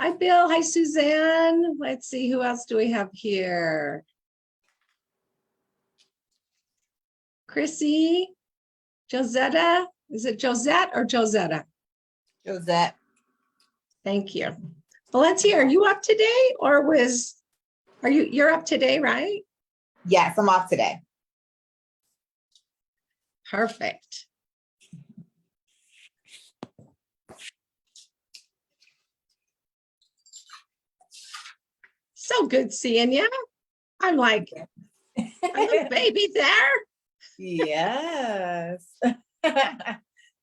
Hi, Bill. Hi, Suzanne. Let's see, who else do we have here? Chrissy, Josetta. Is it Josette or Josetta? Josette. Thank you. Valencia, are you up today or you're up today, right? Yes, I'm off today. Perfect. So good seeing you. I'm like, are the baby there? Yes.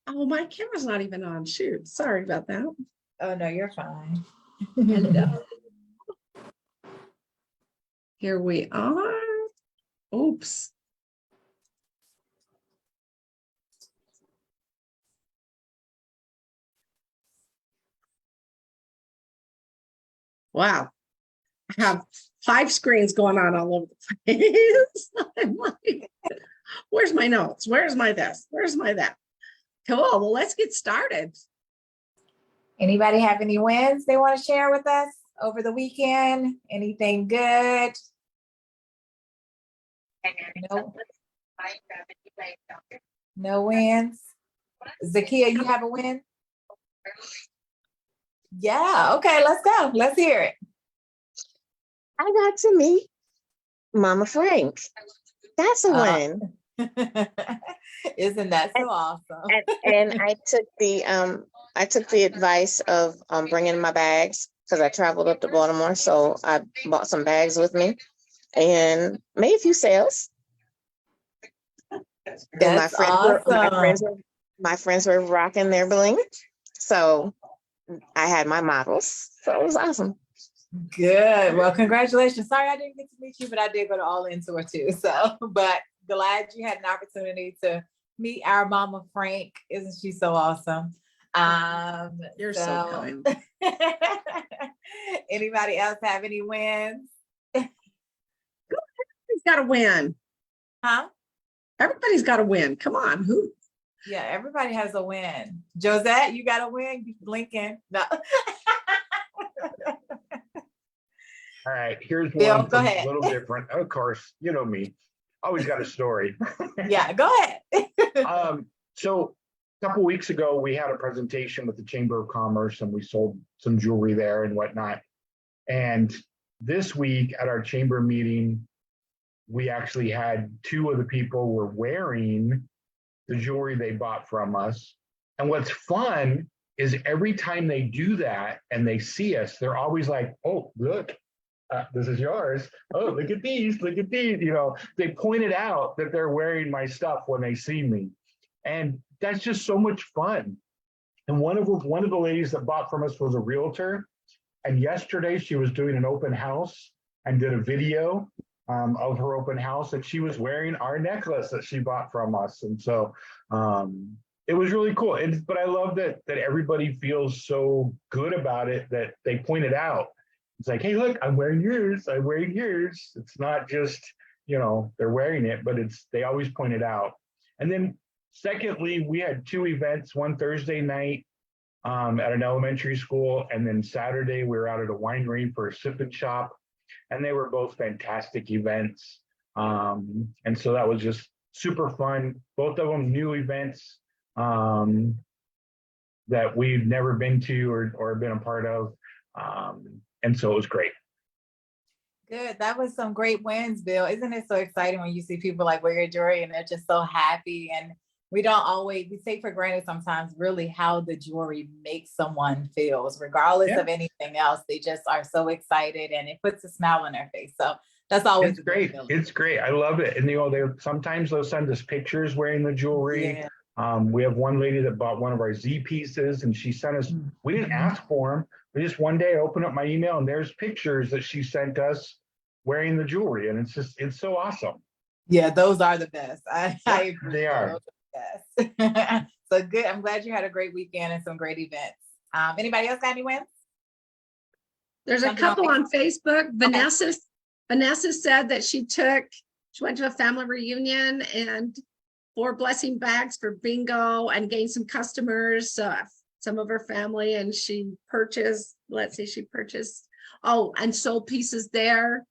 Oh, my camera's not even on. Shoot. Sorry about that. Oh, no, you're fine. Hello. Here we are. Oops. Wow. I have 5 screens going on all over the place. I'm like, where's my notes? Where's my this? Where's my that? Cool. Well, let's get started. Anybody have any wins they want to share with us over the weekend? Anything good? No. No wins. Zakia, you have a win? Yeah, okay, let's go. Let's hear it. I got to meet Mama Frank. That's a win. Isn't that so awesome? And I took the advice of bringing my bags because I traveled up to Baltimore, so I bought some bags with me and made a few sales. And That's awesome. my friends were rocking their bling, so I had my models. So it was awesome. Good. Well, congratulations. Sorry I didn't get to meet you, but I did go to All In Tour too. So, but glad you had an opportunity to meet our Mama Frank. Isn't she so awesome? You're so kind. Anybody else have any wins? Everybody's got to win. Huh? Everybody's got to win. Come on. Who? Yeah, everybody has a win. Josette, you got a win? You blinking. No. All right, here's Bill, one go that's ahead. a little different. Of course, you know me. Always got a story. Yeah, go ahead. So a couple weeks ago, we had a presentation with the Chamber of Commerce and we sold some jewelry there and whatnot. And this week at our chamber meeting, we actually had 2 of the people were wearing the jewelry they bought from us. And what's fun is every time they do that and they see us, they're always like, oh, look, this is yours. Oh, look at these, look at these. You know, they pointed out that they're wearing my stuff when they see me. And that's just so much fun. And one of the ladies that bought from us was a realtor. And yesterday she was doing an open house and did a video of her open house, and she was wearing our necklace that she bought from us. And so it was really cool. But I love that everybody feels so good about it that they point it out. It's like, hey, look, I'm wearing yours. I'm wearing yours. It's not just, you know, they're wearing it, but they always point it out. And then secondly, we had 2 events, one Thursday night at an elementary school, and then Saturday we were out at a winery for a sip and shop, and they were both fantastic events. And so that was just super fun. Both of them new events that we've never been to or been a part of. And so it was great. Good. That was some great wins, Bill. Isn't it so exciting when you see people like wear your jewelry and they're just so happy? And we take for granted sometimes really how the jewelry makes someone feels, regardless of anything else. They just are so excited and it puts a smile on their face. So that's always great. It's great. I love it. And sometimes they'll send us pictures wearing the jewelry. Yeah. We have one lady that bought one of our Z pieces and she sent us, we didn't ask for them. We just one day opened up my email and there's pictures that she sent us wearing the jewelry. And it's so awesome. Yeah, those are the best. I agree. They are. Those are the best. So good. I'm glad you had a great weekend and some great events. Anybody else got any wins? There's a couple on Facebook. Vanessa said that she went to a family reunion and 4 blessing bags for bingo and gained some customers. some of her family, and she purchased, let's see, she purchased, oh, and sold pieces there.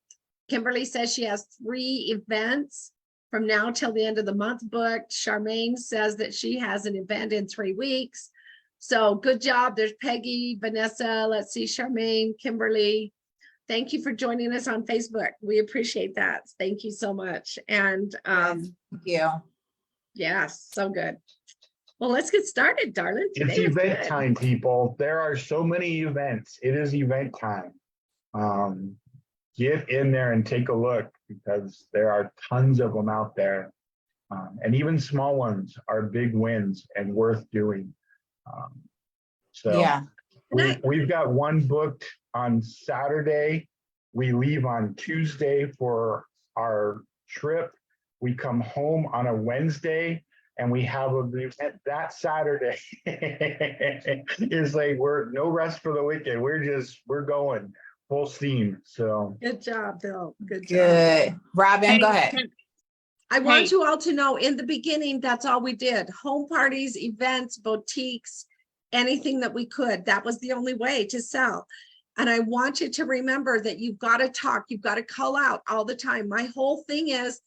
Kimberly says she has 3 events from now till the end of the month booked. Charmaine says that she has an event in 3 weeks. So good job. There's Peggy, Vanessa, let's see, Charmaine, Kimberly. Thank you for joining us on Facebook. We appreciate that. Thank you so much. And Thank you. yes, so good. Well, let's get started, darling. It's Today was event good. time, people. There are so many events. It is event time. Get in there and take a look because there are tons of them out there. And even small ones are big wins and worth doing. So Yeah. we've got one booked on Saturday. We leave on Tuesday for our trip. We come home on a Wednesday and we have an event that Saturday. It's like we're no rest for the wicked. We're going full steam. So Good job, Bill. Good job. Good. Robin, go ahead. I want you all to know in the beginning, that's all we did. Home parties, events, boutiques, anything that we could. That was the only way to sell. And I want you to remember that you've got to talk, you've got to call out all the time. My whole thing is,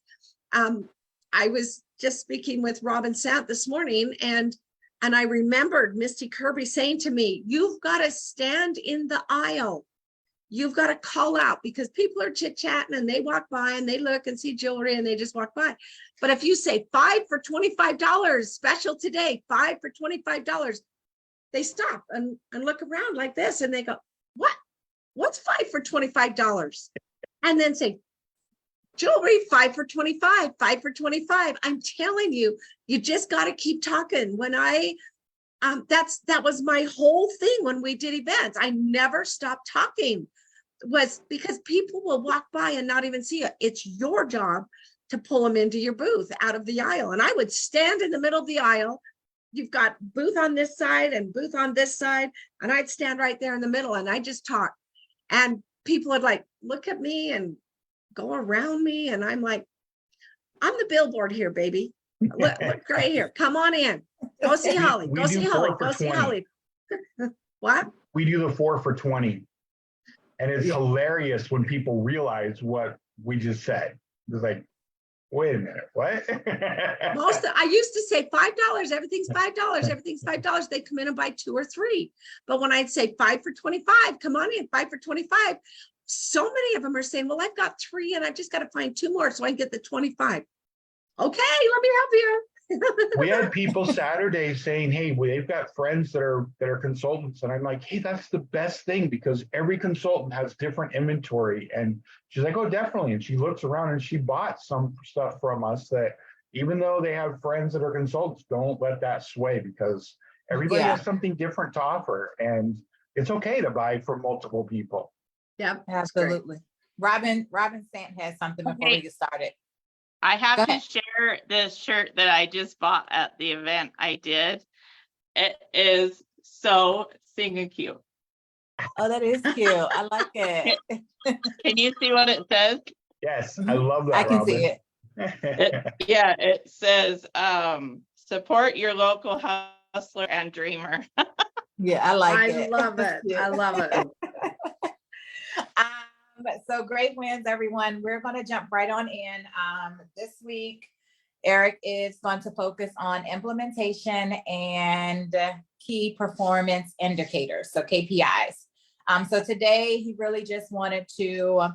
I was just speaking with Robin Sant this morning, and I remembered Misty Kirby saying to me, you've got to stand in the aisle. You've got to call out because people are chit-chatting and they walk by and they look and see jewelry and they just walk by. But if you say 5 for $25, special today, 5 for $25, they stop and look around like this and they go, what? What's 5 for $25? And then say, jewelry, 5 for $25, 5 for $25. I'm telling you, you just got to keep talking. When that was my whole thing when we did events. I never stopped talking, was because people will walk by and not even see it. It's your job to pull them into your booth out of the aisle. And I would stand in the middle of the aisle. You've got booth on this side and booth on this side. And I'd stand right there in the middle and I just talk. And people would like, look at me and go around me. And I'm like, I'm the billboard here, baby. Look right here. Come on in. Go see Holly. Go see Holly. Go see Holly. What? we do the 4 for 20. And it's hilarious when people realize what we just said. It's like, wait a minute, what? I used to say $5, everything's $5, everything's $5. They come in and buy 2 or 3. But when I'd say 5 for 25, come on in, 5 for 25. So many of them are saying, well, I've got 3 and I've just got to find 2 more so I can get the 25. Okay, let me help you. We had people Saturday saying, hey, they've got friends that are consultants. And I'm like, hey, that's the best thing because every consultant has different inventory. And she's like, oh, definitely. And she looks around and she bought some stuff from us that even though they have friends that are consultants, don't let that sway because everybody has something different to offer. And it's okay to buy from multiple people. Yeah, Absolutely. Robin Sant has something before we get started. I have Go to ahead. share this shirt that I just bought at the event I did. It is so singing cute. Oh, that is cute. I like it. Can you see what it says? Yes, I love that. I can Robin. see it. It says, support your local hustler and dreamer. Yeah, I like I it. love it. I love it. So great wins, everyone. We're going to jump right on in. This week, Eric is going to focus on implementation and key performance indicators, so KPIs. So today, he really just wanted to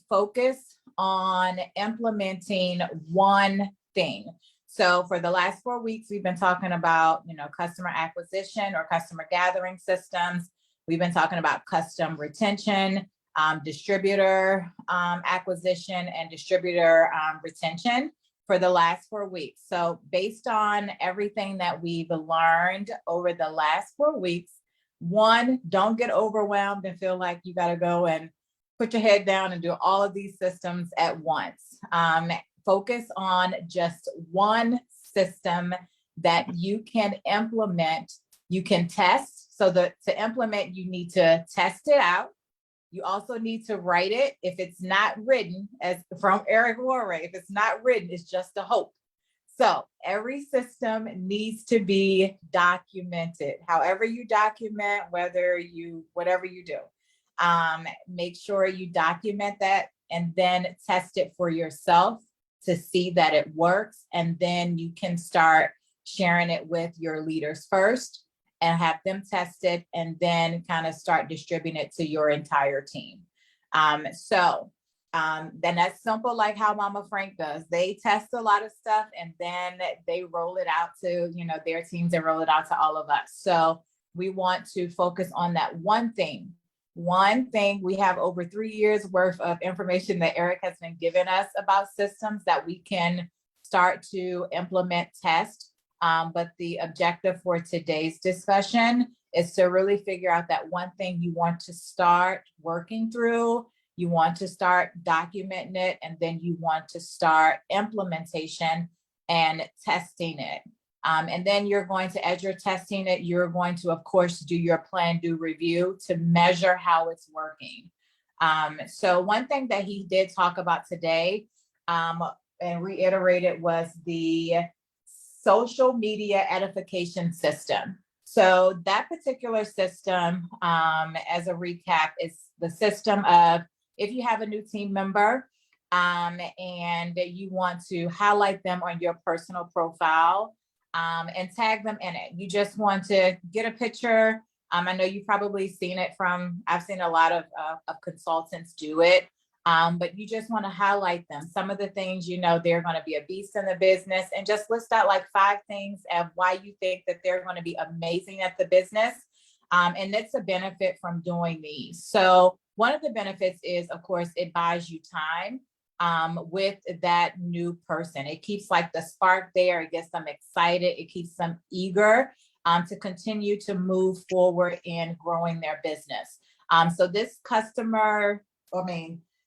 focus on implementing one thing. So for the last 4 weeks, we've been talking about, customer acquisition or customer gathering systems. We've been talking about custom retention, distributor acquisition, and distributor retention for the last 4 weeks. So based on everything that we've learned over the last 4 weeks, one, don't get overwhelmed and feel like you got to go and put your head down and do all of these systems at once. Focus on just one system that you can implement, you can test. So to implement, you need to test it out. You also need to write it. If it's not written, as from Eric Warray, if it's not written, it's just a hope. So every system needs to be documented. However you document, whatever you do, make sure you document that and then test it for yourself to see that it works. And then you can start sharing it with your leaders first and have them test it, and then kind of start distributing it to your entire team. Then that's simple, like how Mama Frank does. They test a lot of stuff and then they roll it out to, their teams and roll it out to all of us. So we want to focus on that one thing. We have over 3 years worth of information that Eric has been giving us about systems that we can start to implement, test. But the objective for today's discussion is to really figure out that one thing you want to start working through. You want to start documenting it, and then you want to start implementation and testing it. And then you're going to, as you're testing it, you're going to, of course, do your plan, do review to measure how it's working. So one thing that he did talk about today and reiterated was the social media edification system. So that particular system, as a recap, is the system of, if you have a new team member and you want to highlight them on your personal profile and tag them in it, you just want to get a picture. I know you've probably seen it I've seen a lot of consultants do it, but you just want to highlight them. Some of the things, they're going to be a beast in the business, and just list out like 5 things of why you think that they're going to be amazing at the business. And it's a benefit from doing these. So one of the benefits is, of course, it buys you time with that new person. It keeps like the spark there. It gets them excited. It keeps them eager to continue to move forward in growing their business. So this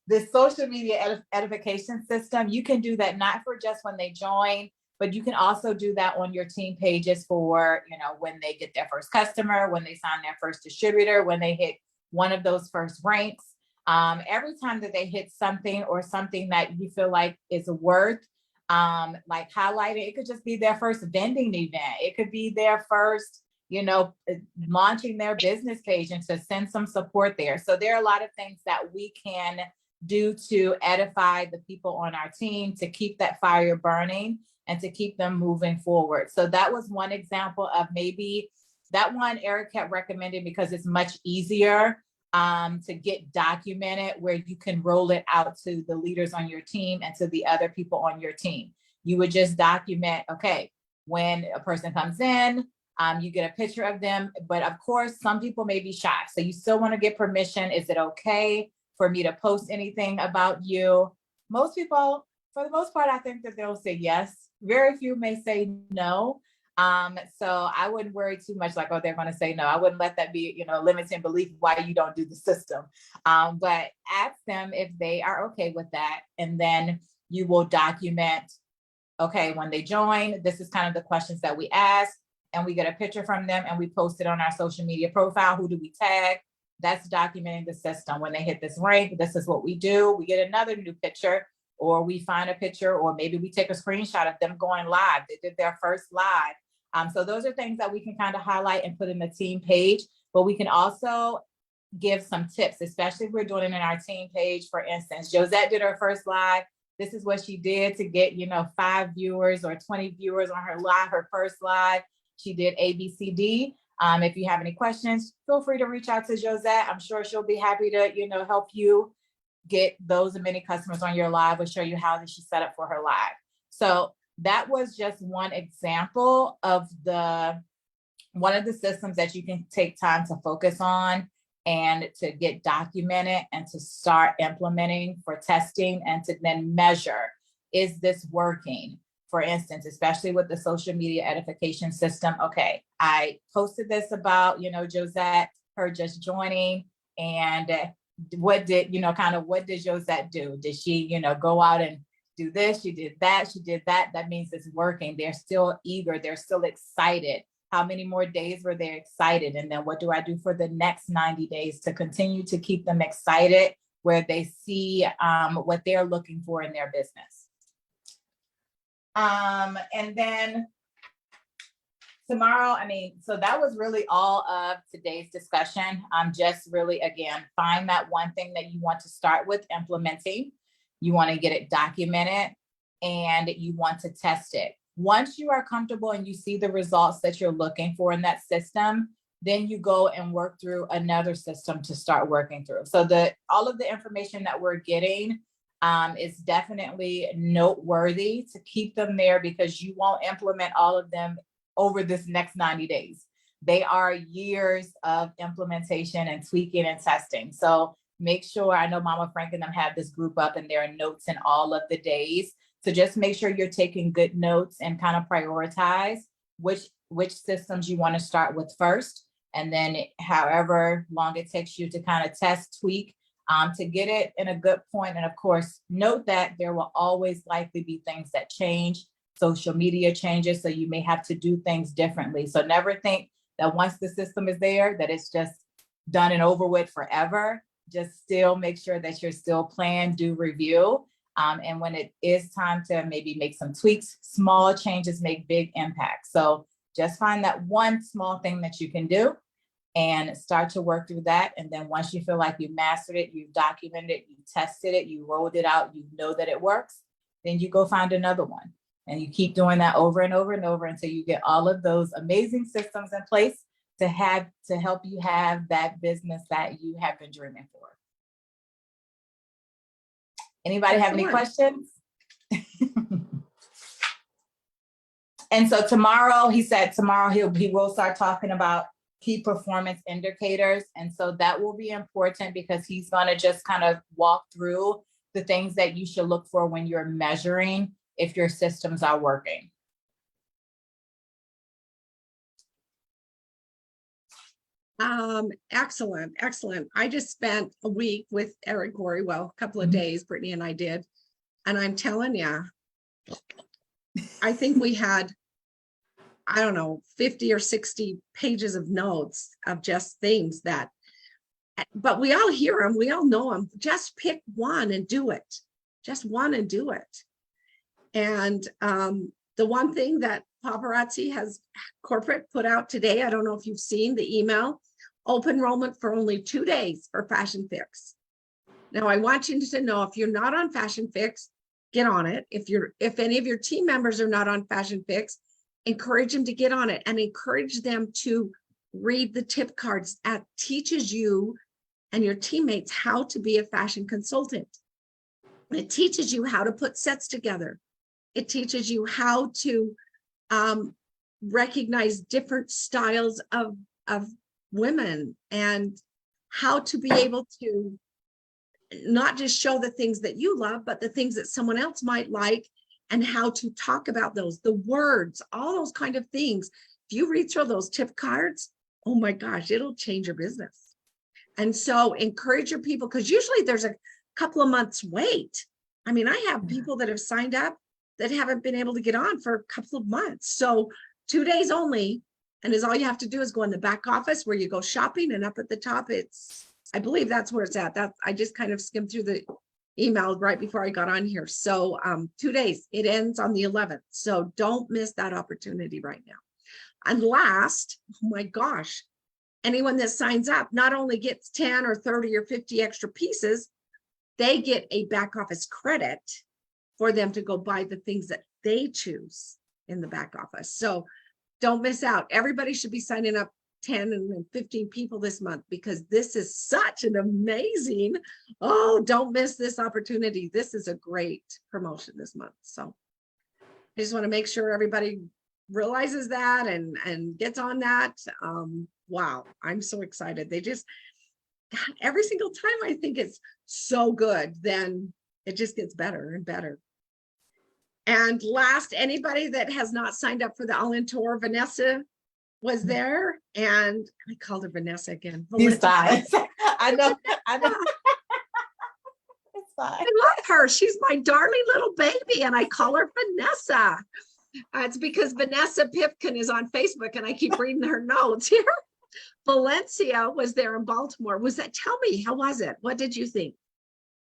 this social media edification system, you can do that not for just when they join, but you can also do that on your team pages for, when they get their first customer, when they sign their first distributor, when they hit one of those first ranks. Every time that they hit something or something that you feel like is worth like highlighting, it could just be their first vending event. It could be their first, launching their business page, and to send some support there. So there are a lot of things that we can do to edify the people on our team, to keep that fire burning and to keep them moving forward. So that was one example of maybe that one Eric kept recommending because it's much easier to get documented, where you can roll it out to the leaders on your team and to the other people on your team. You would just document, okay, when a person comes in, you get a picture of them, but of course, some people may be shy. So you still want to get permission. Is it okay for me to post anything about you? Most people, for the most part, I think that they'll say yes. Very few may say no. So I wouldn't worry too much like, oh, they're going to say no. I wouldn't let that be, limiting belief why you don't do the system. But ask them if they are okay with that. And then you will document, okay, when they join, this is kind of the questions that we ask, and we get a picture from them and we post it on our social media profile. Who do we tag? That's documenting the system. When they hit this rank, this is what we do. We get another new picture, or we find a picture, or maybe we take a screenshot of them going live. They did their first live. So those are things that we can kind of highlight and put in the team page, but we can also give some tips, especially if we're doing it in our team page. For instance, Josette did her first live. This is what she did to get, 5 viewers or 20 viewers on her live, her first live. She did ABCD. If you have any questions, feel free to reach out to Josette. I'm sure she'll be happy to, help you get those many customers on your live, or show you how she set up for her live. So that was just one example of one of the systems that you can take time to focus on and to get documented and to start implementing for testing, and to then measure, is this working? For instance, especially with the social media edification system. Okay, I posted this about, Josette, her just joining, and what did Josette do? Did she, go out and do this? She did that. She did that. That means it's working. They're still eager. They're still excited. How many more days were they excited? And then what do I do for the next 90 days to continue to keep them excited, where they see what they're looking for in their business? And then tomorrow, so that was really all of today's discussion. Just really, again, find that one thing that you want to start with implementing. You want to get it documented and you want to test it. Once you are comfortable and you see the results that you're looking for in that system, then you go and work through another system to start working through. So all of the information that we're getting is definitely noteworthy to keep them there, because you won't implement all of them over this next 90 days. They are years of implementation and tweaking and testing. So make sure, I know Mama Frank and them have this group up and there are notes in all of the days. So just make sure you're taking good notes and kind of prioritize which systems you want to start with first. And then however long it takes you to kind of test, tweak, to get it in a good point. And of course, note that there will always likely be things that change. Social media changes, so you may have to do things differently. So never think that once the system is there, that it's just done and over with forever. Just still make sure that you're still plan, do review. And when it is time to maybe make some tweaks, small changes make big impacts. So just find that one small thing that you can do and start to work through that. And then once you feel like you mastered it, you've documented it, you tested it, you rolled it out, you know that it works, then you go find another one. And you keep doing that over and over and over until you get all of those amazing systems in place to help you have that business that you have been dreaming for. Anybody have any questions? And so tomorrow, he said tomorrow he will start talking about key performance indicators. And so that will be important because he's going to just kind of walk through the things that you should look for when you're measuring if your systems are working. Excellent, excellent. I just spent a week with Eric Gorey, well, a couple of days, Brittany and I did. And I'm telling you, I think we had, I don't know, 50 or 60 pages of notes of just things that, but we all hear them, we all know them. Just pick one and do it. Just one and do it. And the one thing that Paparazzi has corporate put out today, I don't know if you've seen the email, open enrollment for only 2 days for Fashion Fix. Now I want you to know, if you're not on Fashion Fix, get on it. If any of your team members are not on Fashion Fix, encourage them to get on it and encourage them to read the tip cards that teaches you and your teammates how to be a fashion consultant. It teaches you how to put sets together. It teaches you how to recognize different styles of women and how to be able to not just show the things that you love, but the things that someone else might like, and how to talk about those, the words, all those kind of things. If you read through those tip cards, oh my gosh, it'll change your business. And so encourage your people, because usually there's a couple of months wait. I mean, I have people that have signed up that haven't been able to get on for a couple of months. So 2 days only, and all you have to do is go in the back office where you go shopping, and up at the top, I believe that's where it's at. I just kind of skimmed through the email right before I got on here. So 2 days, it ends on the 11th. So don't miss that opportunity right now. And last, oh my gosh, anyone that signs up not only gets 10 or 30 or 50 extra pieces, they get a back office credit for them to go buy the things that they choose in the back office. So don't miss out. Everybody should be signing up 10 and 15 people this month, because this is such an amazing, don't miss this opportunity. This is a great promotion this month. So I just want to make sure everybody realizes that and gets on that. Wow, I'm so excited. They just, God, every single time I think it's so good, then it just gets better and better. And last, anybody that has not signed up for the All-In Tour, Vanessa was there, and I called her Vanessa again. He's fine. I know. It's fine. I love her. She's my darling little baby, and I call her Vanessa. It's because Vanessa Pipkin is on Facebook, and I keep reading her notes here. Valencia was there in Baltimore. Tell me, how was it? What did you think?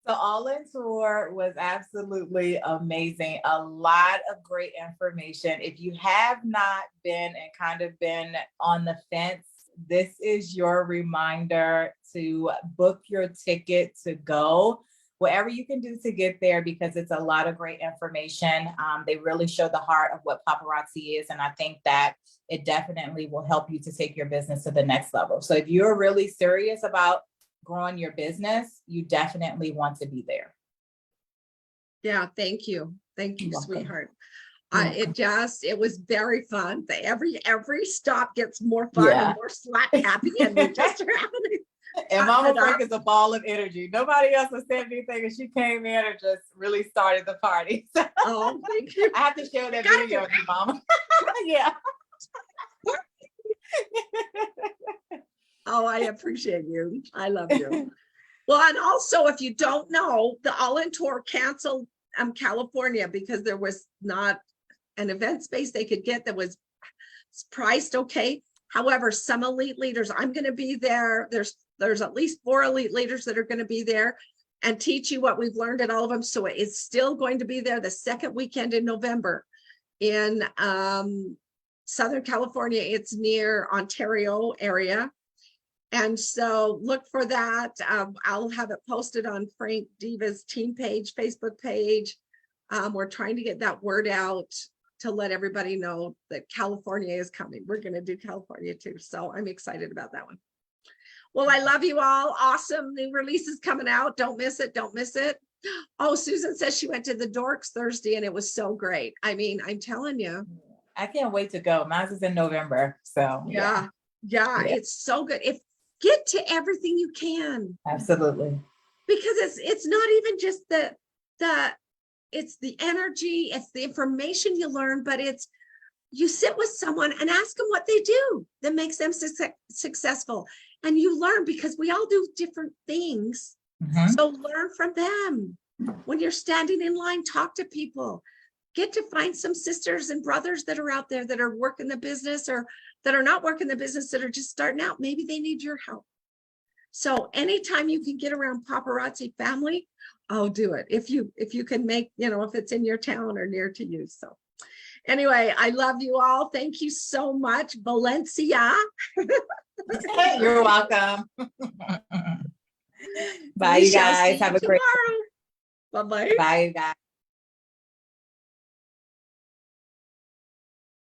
So All In Tour was absolutely amazing. A lot of great information. If you have not been and kind of been on the fence, this is your reminder to book your ticket to go. Whatever you can do to get there, because it's a lot of great information. They really show the heart of what paparazzi is. And I think that it definitely will help you to take your business to the next level. So if you're really serious about growing your business, you definitely want to be there. Yeah, thank you. Thank you, You're welcome. sweetheart. You're It was very fun. Every stop gets more fun Yeah. and more slap happy, and we just are having And Mama it Frank up. is a ball of energy. Nobody else has said anything, and she came in and just really started the party. So Oh, thank you. I have to share that Gotta video do of you, Mama. Yeah. Oh, I appreciate you. I love you. Well, and also, if you don't know, the All In Tour canceled California because there was not an event space they could get that was priced okay. However, some elite leaders, I'm going to be there. There's at least 4 elite leaders that are going to be there and teach you what we've learned at all of them. So it's still going to be there the second weekend in November in Southern California. It's near Ontario area. And so look for that. I'll have it posted on Frank Diva's team page, Facebook page. We're trying to get that word out to let everybody know that California is coming. We're going to do California too. So I'm excited about that one. Well, I love you all. Awesome new releases coming out. Don't miss it. Don't miss it. Oh, Susan says she went to the Dorks Thursday and it was so great. I mean, I'm telling you. I can't wait to go. Mine is in November. So Yeah. It's so good. Get to everything you can. Absolutely. Because it's not even just it's the energy, it's the information you learn, but it's you sit with someone and ask them what they do that makes them successful. And you learn because we all do different things. Mhm. So learn from them. When you're standing in line, talk to people. Get to find some sisters and brothers that are out there that are working the business or that are not working the business, that are just starting out. Maybe they need your help. So anytime you can get around paparazzi family, oh, do it. If you can make, if it's in your town or near to you. So anyway, I love you all. Thank you so much. Valencia. You're welcome. Bye, you guys. Have a great Bye-bye. Bye, you guys.